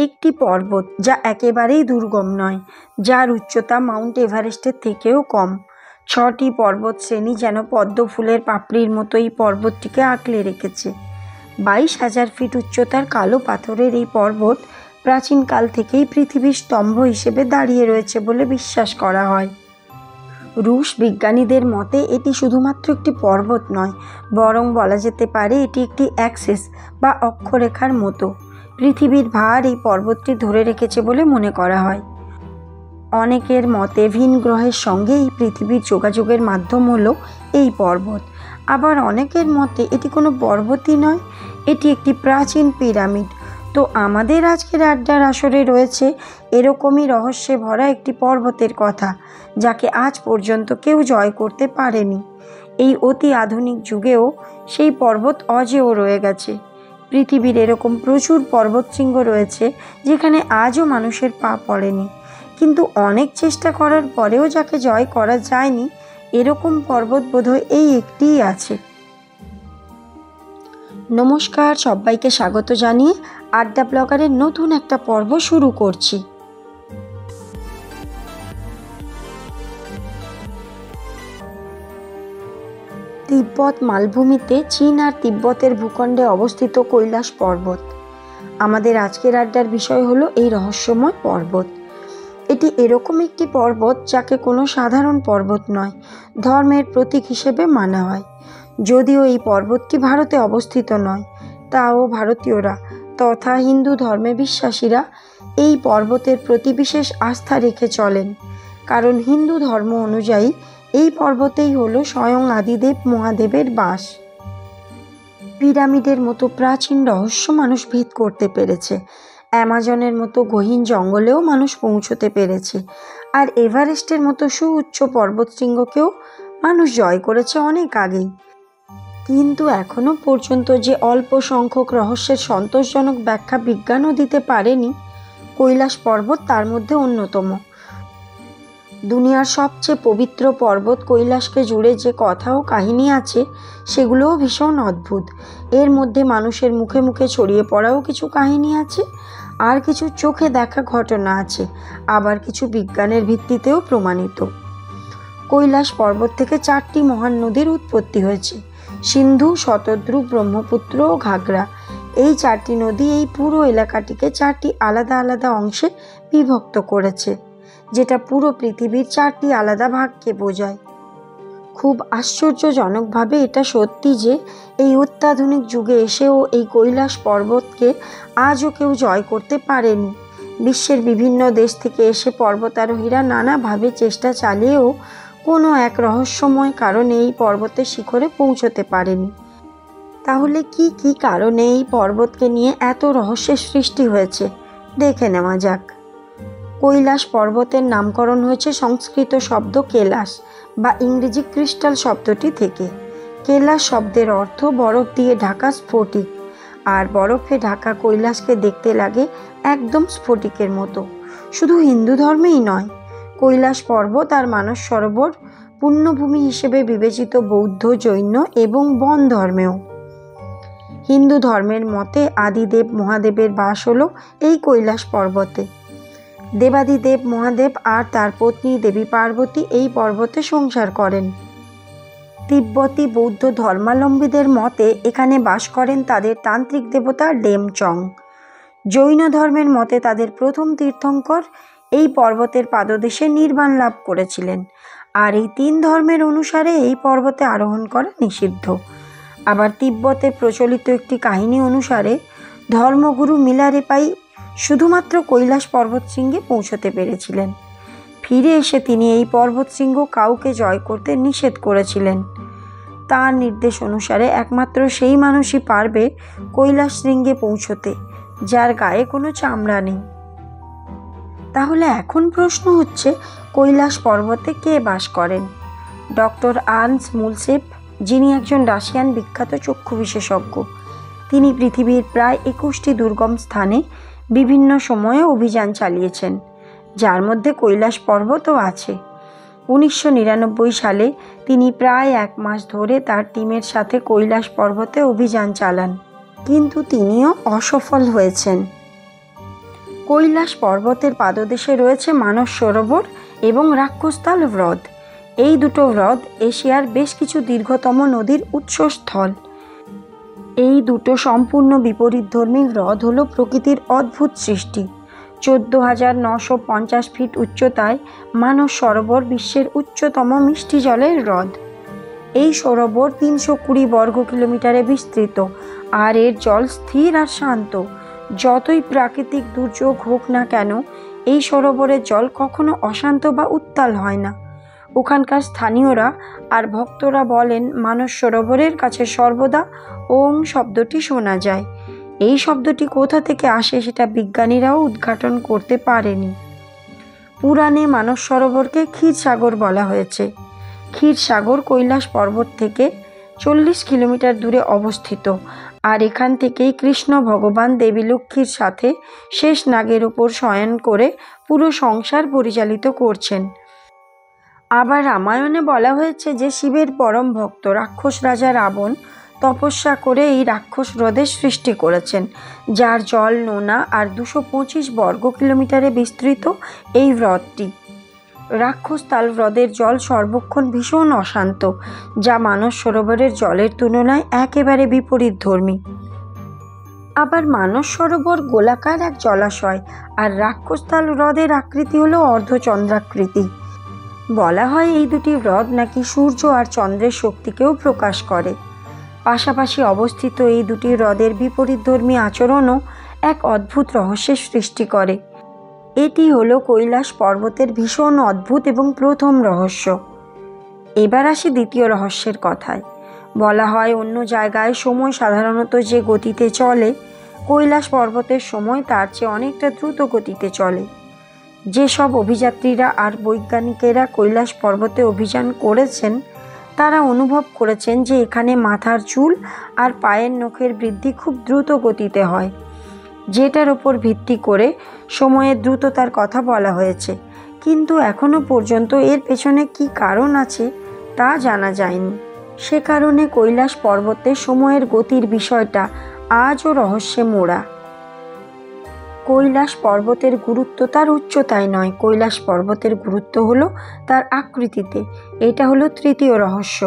একটি পর্বত যা একেবারেই দুর্গম নয়, যার উচ্চতা মাউন্ট এভারেস্টের থেকেও কম। 6টি পর্বত শ্রেণী যেন পদ্ম ফুলের পাপড়ির মতো এই পর্বতটিকে আঁকড়ে রেখেছে। 22,000 ফিট উচ্চতার কালো পাথরের এই পর্বত প্রাচীনকাল থেকেই পৃথিবীর স্তম্ভ হিসেবে দাঁড়িয়ে রয়েছে বলে বিশ্বাস করা হয়। রুশ বিজ্ঞানীদের মতে এটি শুধুমাত্র একটি পর্বত নয়, বরং বলা যেতে পারে এটি একটি অ্যাক্সিস বা অক্ষরেখার মতো। পৃথিবীর ভার এই পর্বতটি ধরে রেখেছে বলে মনে করা হয়। অনেকের মতে ভিন গ্রহের সঙ্গে এই পৃথিবীর যোগাযোগের মাধ্যম হলো এই পর্বত। আবার অনেকের মতে এটি কোনো পর্বতই নয়, এটি একটি প্রাচীন পিরামিড। তো আমাদের আজকের আড্ডার আসরে রয়েছে এরকমই রহস্যে ভরা একটি পর্বতের কথা, যাকে আজ পর্যন্ত কেউ জয় করতে পারেনি। এই অতি আধুনিক যুগেও সেই পর্বত অজেয় রয়ে গেছে। পৃথিবীর এরকম প্রচুর পর্বতশৃঙ্গ রয়েছে যেখানে আজও মানুষের পা পড়েনি, কিন্তু অনেক চেষ্টা করার পরেও যাকে জয় করা যায়নি, এরকম পর্বত বোধহয় এই একটিই আছে। নমস্কার, সবাইকে স্বাগত জানিয়ে আড্ডা ব্লগারের নতুন একটা পর্ব শুরু করছি। তিব্বত মালভূমিতে চীন আর তিব্বতের ভূখণ্ডে অবস্থিত কৈলাস পর্বত। আমাদের আজকের আড্ডার বিষয় হলো এই রহস্যময় পর্বত। এটি এরকম একটি পর্বত যাকে কোনো সাধারণ পর্বত নয়, ধর্মের প্রতীক হিসেবে মানা হয়। যদিও এই পর্বতটি ভারতে অবস্থিত নয়, তাও ভারতীয়রা তথা হিন্দু ধর্মে বিশ্বাসীরা এই পর্বতের প্রতি বিশেষ আস্থা রেখে চলেন, কারণ হিন্দু ধর্ম অনুযায়ী এই পর্বতেই হলো স্বয়ং আদিদেব মহাদেবের বাস। পিরামিডের মতো প্রাচীন রহস্য মানুষ ভেদ করতে পেরেছে, অ্যামাজনের মতো গহীন জঙ্গলেও মানুষ পৌঁছতে পেরেছে, আর এভারেস্টের মতো সুউচ্চ পর্বতশৃঙ্গকেও মানুষ জয় করেছে অনেক আগেই। কিন্তু এখনও পর্যন্ত যে অল্প সংখ্যক রহস্যের সন্তোষজনক ব্যাখ্যা বিজ্ঞানও দিতে পারেনি, কৈলাস পর্বত তার মধ্যে অন্যতম। দুনিয়ার সবচেয়ে পবিত্র পর্বত কৈলাসকে জুড়ে যে কথা ও কাহিনী আছে, সেগুলোও ভীষণ অদ্ভুত। এর মধ্যে মানুষের মুখে মুখে ছড়িয়ে পড়াও কিছু কাহিনী আছে, আর কিছু চোখে দেখা ঘটনা আছে, আবার কিছু বিজ্ঞানের ভিত্তিতেও প্রমাণিত। কৈলাস পর্বত থেকে 4টি মহান নদীর উৎপত্তি হয়েছে: সিন্ধু, শতদ্রু, ব্রহ্মপুত্র ও ঘাগরা। এই 4টি নদী এই পুরো এলাকাটিকে 4টি আলাদা আলাদা অংশে বিভক্ত করেছে, যেটা পুরো পৃথিবীর 4টি আলাদা ভাগকে বোঝায়। খুব আশ্চর্যজনকভাবে এটা সত্যি যে এই অত্যাধুনিক যুগে এসেও এই কৈলাস পর্বতকে আজও কেউ জয় করতে পারেনি। বিশ্বের বিভিন্ন দেশ থেকে এসে পর্বতারোহীরা নানাভাবে চেষ্টা চালিয়েও কোনো এক রহস্যময় কারণে এই পর্বতের শিখরে পৌঁছতে পারেনি। তাহলে কি কি কারণে এই পর্বতকে নিয়ে এত রহস্যের সৃষ্টি হয়েছে, দেখে নেওয়া যাক। কৈলাস পর্বতের নামকরণ হয়েছে সংস্কৃত শব্দ কেলাস বা ইংরেজি ক্রিস্টাল শব্দটি থেকে। কেলাস শব্দের অর্থ বরফ দিয়ে ঢাকা স্ফটিক, আর বরফে ঢাকা কৈলাসকে দেখতে লাগে একদম স্ফটিকের মতো। শুধু হিন্দু ধর্মেই নয়, কৈলাস পর্বত আর মানস সরোবর পুণ্যভূমি হিসেবে বিবেচিত বৌদ্ধ, জৈন এবং বন ধর্মেও। হিন্দু ধর্মের মতে আদিদেব মহাদেবের বাস হলো এই কৈলাস পর্বতে। দেবাদিদেব মহাদেব আর তার পত্নী দেবী পার্বতী এই পর্বতে সংসার করেন। তিব্বতী বৌদ্ধ ধর্মাবলম্বীদের মতে এখানে বাস করেন তাদের তান্ত্রিক দেবতা ডেমচং। জৈন ধর্মের মতে তাদের প্রথম তীর্থঙ্কর এই পর্বতের পাদদেশে নির্বাণ লাভ করেছিলেন, আর এই 3 ধর্মের অনুসারে এই পর্বতে আরোহণ করা নিষিদ্ধ। আবার তিব্বতে প্রচলিত একটি কাহিনী অনুসারে ধর্মগুরু মিলারেপাই শুধুমাত্র কৈলাস পর্বতশৃঙ্গে পৌঁছতে পেরেছিলেন। ফিরে এসে তিনি এই পর্বতশৃঙ্গ কাউকে জয় করতে নিষেধ করেছিলেন। তার নির্দেশ অনুসারে একমাত্র সেই মানুষই পারবে কৈলাস শৃঙ্গে পৌঁছতে যার গায়ে কোনো চামড়া নেই। তাহলে এখন প্রশ্ন হচ্ছে, কৈলাস পর্বতে কে বাস করেন? ডক্টর আর্নস্ট মুলসেভ, যিনি একজন রাশিয়ান বিখ্যাত চক্ষু বিশেষজ্ঞ, তিনি পৃথিবীর প্রায় 21টি দুর্গম স্থানে বিভিন্ন সময়ে অভিযান চালিয়েছেন, যার মধ্যে কৈলাস পর্বতও আছে। 1999 সালে তিনি প্রায় 1 মাস ধরে তার টিমের সাথে কৈলাস পর্বতে অভিযান চালান, কিন্তু তিনিও অসফল হয়েছেন। কৈলাস পর্বতের পাদদেশে রয়েছে মানস সরোবর এবং রাক্ষসতাল হ্রদ। এই দুটো হ্রদ এশিয়ার বেশ কিছু দীর্ঘতম নদীর উৎসস্থল। এই দুটো সম্পূর্ণ বিপরীতধর্মী হ্রদ হলো প্রকৃতির অদ্ভুত সৃষ্টি। 14,950 ফিট উচ্চতায় মানস সরোবর বিশ্বের উচ্চতম মিষ্টি জলের হ্রদ। এই সরোবর 320 বর্গ কিলোমিটারে বিস্তৃত, আর এর জল স্থির আর শান্ত। যতই প্রাকৃতিক দুর্যোগ হোক না কেন, এই সরোবরের জল কখনো অশান্ত বা উত্তাল হয় না। ওখানকার স্থানীয়রা আর ভক্তরা বলেন, মানস সরোবরের কাছে সর্বদা ওং শব্দটি শোনা যায়। এই শব্দটি কোথা থেকে আসে সেটা বিজ্ঞানীরাও উদ্ঘাটন করতে পারেনি। পুরাণে মানস সরোবরকে ক্ষীরসাগর বলা হয়েছে। ক্ষীরসাগর কৈলাস পর্বত থেকে 40 কিলোমিটার দূরে অবস্থিত, আর এখান থেকেই কৃষ্ণ ভগবান দেবী লক্ষ্মীর সাথে শেষ নাগের ওপর শয়ন করে পুরো সংসার পরিচালিত করছেন। আবার রামায়ণে বলা হয়েছে যে শিবের পরম ভক্ত রাক্ষস রাজা রাবণ তপস্যা করে এই রাক্ষস হ্রদের সৃষ্টি করেছেন, যার জল নোনা আর 225 বর্গ কিলোমিটারে বিস্তৃত এই হ্রদটি। রাক্ষসতাল হ্রদের জল সর্বক্ষণ ভীষণ অশান্ত, যা মানস সরোবরের জলের তুলনায় একেবারে বিপরীতধর্মী। আবার মানস সরোবর গোলাকার এক জলাশয়, আর রাক্ষসতাল হ্রদের আকৃতি হলো অর্ধচন্দ্রাকৃতি। বলা হয় এই দুটি হ্রদ নাকি সূর্য আর চন্দ্রের শক্তিকেও প্রকাশ করে। পাশাপাশি অবস্থিত এই দুটি হ্রদের বিপরীতধর্মী আচরণও এক অদ্ভুত রহস্যের সৃষ্টি করে। এটি হলো কৈলাস পর্বতের ভীষণ অদ্ভুত এবং প্রথম রহস্য। এবার আসি দ্বিতীয় রহস্যের কথায়। বলা হয় অন্য জায়গায় সময় সাধারণত যে গতিতে চলে, কৈলাস পর্বতের সময় তার চেয়ে অনেকটা দ্রুত গতিতে চলে। যেসব অভিযাত্রীরা আর বৈজ্ঞানিকেরা কৈলাস পর্বতে অভিযান করেছেন, তারা অনুভব করেছেন যে এখানে মাথার চুল আর পায়ের নখের বৃদ্ধি খুব দ্রুত গতিতে হয়, যেটার ওপর ভিত্তি করে সময়ের দ্রুততার কথা বলা হয়েছে। কিন্তু এখনও পর্যন্ত এর পেছনে কী কারণ আছে তা জানা যায়নি। সে কারণে কৈলাস পর্বতে সময়ের গতির বিষয়টা আজও রহস্যে মোড়া। কৈলাস পর্বতের গুরুত্ব তার উচ্চতায় নয়, কৈলাস পর্বতের গুরুত্ব হলো তার আকৃতিতে। এটা হলো তৃতীয় রহস্য।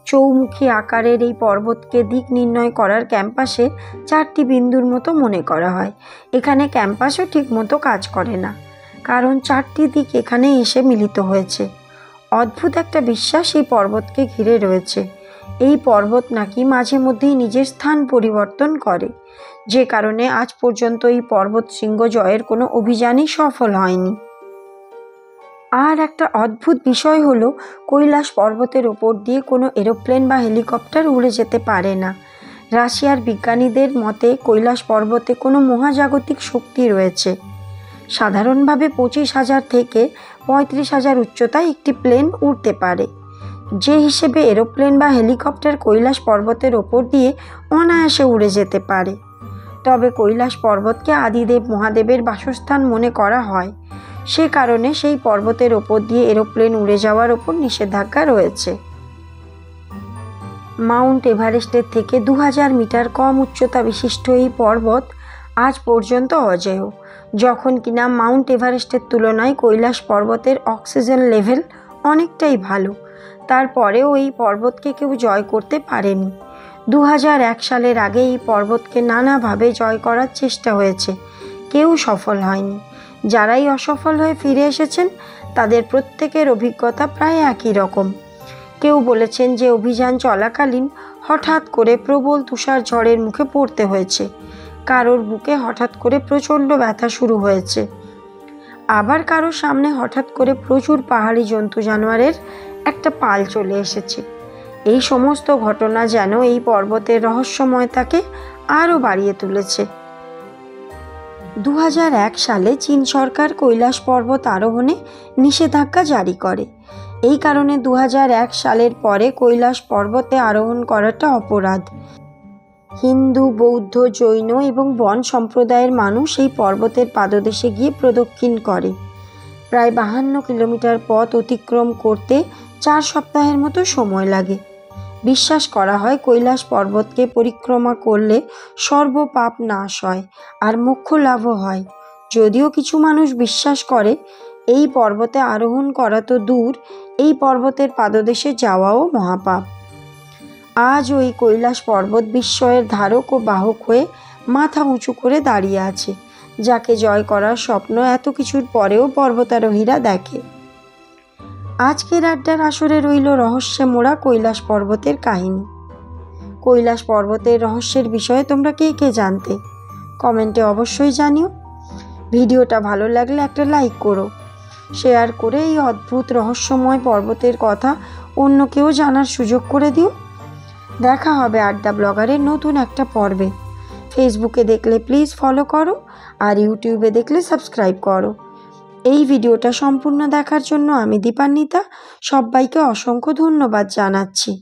চৌমুখী আকারের এই পর্বতকে দিক নির্ণয় করার ক্যাম্পাসে 4টি বিন্দুর মতো মনে করা হয়। এখানে ক্যাম্পাসও ঠিক মতো কাজ করে না, কারণ 4টি দিক এখানে এসে মিলিত হয়েছে। অদ্ভুত একটা বিশ্বাস এই পর্বতকে ঘিরে রয়েছে। এই পর্বত নাকি মাঝে মধ্যেই নিজের স্থান পরিবর্তন করে, যে কারণে আজ পর্যন্ত এই পর্বত শৃঙ্গ জয়ের কোনো অভিযানই সফল হয়নি। আর একটা অদ্ভুত বিষয় হলো, কৈলাস পর্বতের ওপর দিয়ে কোনো এরোপ্লেন বা হেলিকপ্টার উড়ে যেতে পারে না। রাশিয়ার বিজ্ঞানীদের মতে কৈলাস পর্বতে কোনো মহাজাগতিক শক্তি রয়েছে। সাধারণভাবে 25,000 থেকে 35,000 উচ্চতায় একটি প্লেন উড়তে পারে। যে হিসেবে এরোপ্লেন বা হেলিকপ্টার কৈলাস পর্বতের ওপর দিয়ে অনায়াসে উড়ে যেতে পারে। তবে কৈলাস পর্বতকে আদিদেব মহাদেবের বাসস্থান মনে করা হয়, সে কারণে সেই পর্বতের ওপর দিয়ে এরোপ্লেন উড়ে যাওয়ার ওপর নিষেধাজ্ঞা রয়েছে। মাউন্ট এভারেস্টের থেকে 2000 মিটার কম উচ্চতা বিশিষ্ট এই পর্বত আজ পর্যন্ত অজেয়, যখন কিনা মাউন্ট এভারেস্টের তুলনায় কৈলাস পর্বতের অক্সিজেন লেভেল অনেকটাই ভালো। তারপরেও এই পর্বতকে কেউ জয় করতে পারেনি। 2001 সালের আগে এই পর্বতকে নানাভাবে জয় করার চেষ্টা হয়েছে, কেউ সফল হয়নি। যারাই অসফল হয়ে ফিরে এসেছেন, তাদের প্রত্যেকের অভিজ্ঞতা প্রায় একই রকম। কেউ বলেছেন যে অভিযান চলাকালীন হঠাৎ করে প্রবল তুষার ঝড়ের মুখে পড়তে হয়েছে, কারোর বুকে হঠাৎ করে প্রচণ্ড ব্যথা শুরু হয়েছে, আবার কারোর সামনে হঠাৎ করে প্রচুর পাহাড়ি জন্তু জানোয়ারের একটা পাল চলে এসেছে। এই সমস্ত ঘটনা যেন এই পর্বতের রহস্যময়তাকে আরও বাড়িয়ে তুলেছে। 2001 সালে চীন সরকার কৈলাস পর্বত আরোহণে নিষেধাজ্ঞা জারি করে। এই কারণে 2001 সালের পরে কৈলাস পর্বতে আরোহণ করাটা অপরাধ। হিন্দু, বৌদ্ধ, জৈন এবং বন সম্প্রদায়ের মানুষ এই পর্বতের পাদদেশে গিয়ে প্রদক্ষিণ করে। প্রায় 52 কিলোমিটার পথ অতিক্রম করতে 4 সপ্তাহের মতো সময় লাগে। বিশ্বাস করা হয় কৈলাস পর্বতকে পরিক্রমা করলে সর্বপাপ নাশ হয় আর মোক্ষ লাভও হয়। যদিও কিছু মানুষ বিশ্বাস করে এই পর্বতে আরোহণ করা তো দূর, এই পর্বতের পাদদেশে যাওয়াও মহাপাপ। আজ ওই কৈলাস পর্বত বিস্ময়ের ধারক ও বাহক হয়ে মাথা উঁচু করে দাঁড়িয়ে আছে, যাকে জয় করার স্বপ্ন এত কিছুর পরেও পর্বতারোহীরা দেখে। আজকের আড্ডার আসরে রইল রহস্যে মোড়া কৈলাস পর্বতের কাহিনী। কৈলাস পর্বতের রহস্যের বিষয়ে তোমরা কে কে জানতে? কমেন্টে অবশ্যই জানিও। ভিডিওটা ভালো লাগলে একটা লাইক করো, শেয়ার করে এই অদ্ভুত রহস্যময় পর্বতের কথা অন্যকেও জানার সুযোগ করে দিও। দেখা হবে আড্ডা ব্লগারের নতুন একটা পর্বে। ফেসবুকে দেখলে প্লিজ ফলো করো, আর ইউটিউবে দেখলে সাবস্ক্রাইব করো। এই ভিডিওটা সম্পূর্ণ দেখার জন্য আমি দীপান্বিতা সবাইকে অসংখ্য ধন্যবাদ জানাচ্ছি।